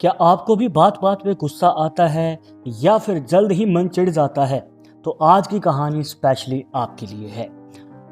क्या आपको भी बात बात में गुस्सा आता है या फिर जल्द ही मन चिढ़ जाता है? तो आज की कहानी स्पेशली आपके लिए है।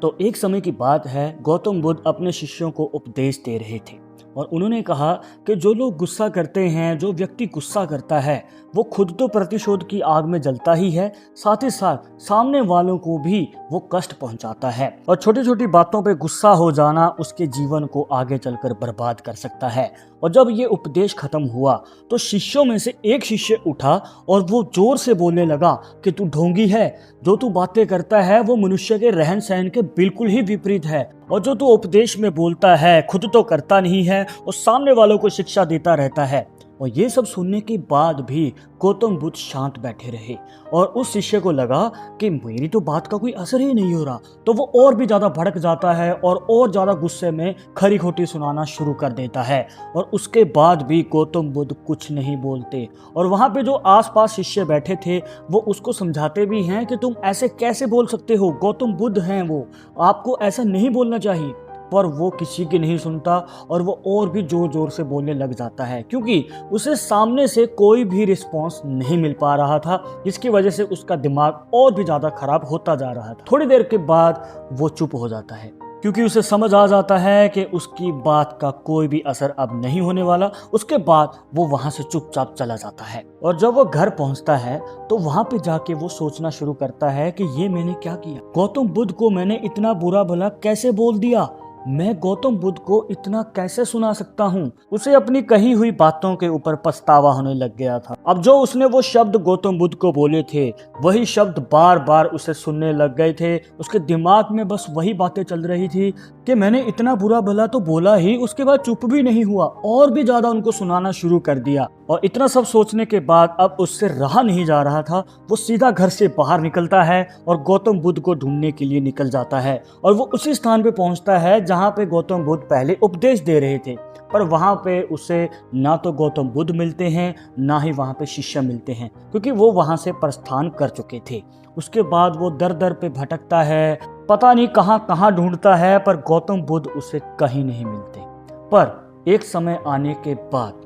तो एक समय की बात है, गौतम बुद्ध अपने शिष्यों को उपदेश दे रहे थे और उन्होंने कहा कि जो लोग गुस्सा करते हैं, जो व्यक्ति गुस्सा करता है, वो खुद तो प्रतिशोध की आग में जलता ही है, साथ ही साथ सामने वालों को भी वो कष्ट पहुंचाता है। और छोटी छोटी बातों पे गुस्सा हो जाना उसके जीवन को आगे चलकर बर्बाद कर सकता है। और जब ये उपदेश खत्म हुआ तो शिष्यों में से एक शिष्य उठा और वो जोर से बोलने लगा कि तू ढोंगी है, जो तू बातें करता है वो मनुष्य के रहन सहन के बिल्कुल ही विपरीत है, और जो तू उपदेश में बोलता है खुद तो करता नहीं है और सामने वालों को शिक्षा देता रहता है। और ये सब सुनने के बाद भी गौतम बुद्ध शांत बैठे रहे और उस शिष्य को लगा कि मेरी तो बात का कोई असर ही नहीं हो रहा, तो वो और भी ज्यादा भड़क जाता है और ज्यादा गुस्से में खरी खोटी सुनाना शुरू कर देता है। और उसके बाद भी गौतम बुद्ध कुछ नहीं बोलते और वहां पे जो आसपास शिष्य बैठे थे वो उसको समझाते भी हैं कि तुम ऐसे कैसे बोल सकते हो, गौतम बुद्ध हैं वो, आपको ऐसा नहीं बोलना चाहिए। पर वो किसी की नहीं सुनता और वो और भी जोर जोर से बोलने लग जाता है, क्योंकि उसे सामने से कोई भी रिस्पॉन्स नहीं मिल पा रहा था, जिसकी वजह से उसका दिमाग और भी ज्यादा खराब होता जा रहा था। थोड़ी देर के बाद वो चुप हो जाता है, क्योंकि उसे समझ आ जाता है कि उसकी बात का कोई भी असर अब नहीं होने वाला। उसके बाद वो वहां से चुपचाप चला जाता है और जब वो घर पहुंचता है तो वहां पे जाके वो सोचना शुरू करता है कि ये मैंने क्या किया, गौतम बुद्ध को मैंने इतना बुरा भला कैसे बोल दिया, मैं गौतम बुद्ध को इतना कैसे सुना सकता हूँ। उसे अपनी कही हुई बातों के ऊपर पछतावा होने लग गया था। अब जो उसने वो शब्द गौतम बुद्ध को बोले थे वही शब्द बार बार उसे सुनने लग गए थे। उसके दिमाग में बस वही बातें चल रही थी कि मैंने इतना बुरा भला तो बोला ही, उसके बाद चुप भी नहीं हुआ और भी ज्यादा उनको सुनाना शुरू कर दिया। और इतना सब सोचने के बाद अब उससे रहा नहीं जा रहा था। वो सीधा घर से बाहर निकलता है और गौतम बुद्ध को ढूंढने के लिए निकल जाता है और वो उसी स्थान पे पहुंचता है जहां पे गौतम बुद्ध पहले उपदेश दे रहे थे। पर वहां पे उसे ना तो गौतम बुद्ध मिलते हैं ना ही वहां पे शिष्य मिलते हैं, क्योंकि वो वहां से प्रस्थान कर चुके थे। उसके बाद वो दर दर पे भटकता है, पता नहीं कहां कहां ढूंढता है, पर गौतम बुद्ध उसे कहीं नहीं मिलते। पर एक समय आने के बाद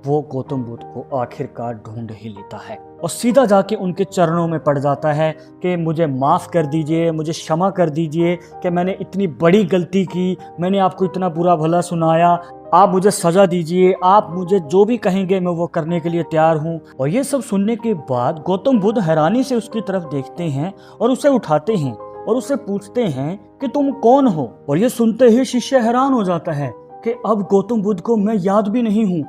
वो गौतम बुद्ध को आखिरकार ढूंढ ही लेता है और सीधा जाके उनके चरणों में पड़ जाता है कि मुझे माफ़ कर दीजिए, मुझे क्षमा कर दीजिए कि मैंने इतनी बड़ी गलती की, मैंने आपको इतना बुरा भला सुनाया, आप मुझे सज़ा दीजिए, आप मुझे जो भी कहेंगे मैं वो करने के लिए तैयार हूँ। और ये सब सुनने के बाद गौतम बुद्ध हैरानी से उसकी तरफ देखते हैं और उसे उठाते हैं और उससे पूछते हैं कि तुम कौन हो। और ये सुनते ही शिष्य हैरान हो जाता है कि अब गौतम बुद्ध को मैं याद भी नहीं हूँ।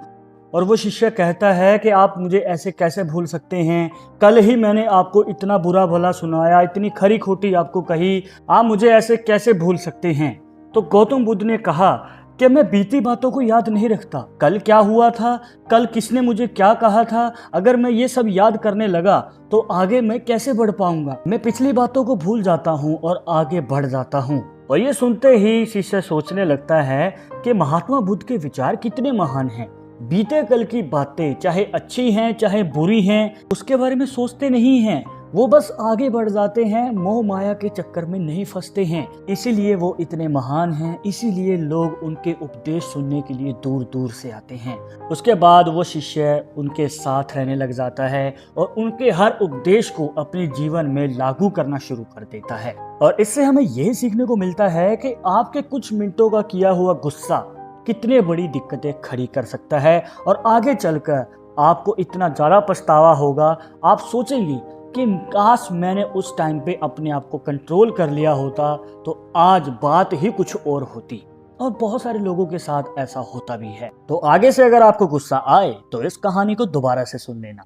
और वो शिष्य कहता है कि आप मुझे ऐसे कैसे भूल सकते हैं, कल ही मैंने आपको इतना बुरा भला सुनाया, इतनी खरी खोटी आपको कही, आप मुझे ऐसे कैसे भूल सकते हैं। तो गौतम बुद्ध ने कहा कि मैं बीती बातों को याद नहीं रखता, कल क्या हुआ था, कल किसने मुझे क्या कहा था, अगर मैं ये सब याद करने लगा तो आगे मैं कैसे बढ़ पाऊंगा। मैं पिछली बातों को भूल जाता हूँ और आगे बढ़ जाता हूँ। और ये सुनते ही शिष्य सोचने लगता है कि महात्मा बुद्ध के विचार कितने महान हैं। बीते कल की बातें चाहे अच्छी हैं चाहे बुरी हैं उसके बारे में सोचते नहीं हैं, वो बस आगे बढ़ जाते हैं, मोह माया के चक्कर में नहीं फंसते हैं। इसीलिए वो इतने महान हैं, इसीलिए लोग उनके उपदेश सुनने के लिए दूर दूर से आते हैं। उसके बाद वो शिष्य उनके साथ रहने लग जाता है और उनके हर उपदेश को अपने जीवन में लागू करना शुरू कर देता है। और इससे हमें यही सीखने को मिलता है कि आपके कुछ मिनटों का किया हुआ गुस्सा कितने बड़ी दिक्कतें खड़ी कर सकता है और आगे चलकर आपको इतना ज़्यादा पछतावा होगा। आप सोचेंगे कि काश मैंने उस टाइम पे अपने आप को कंट्रोल कर लिया होता तो आज बात ही कुछ और होती। और बहुत सारे लोगों के साथ ऐसा होता भी है। तो आगे से अगर आपको गुस्सा आए तो इस कहानी को दोबारा से सुन लेना।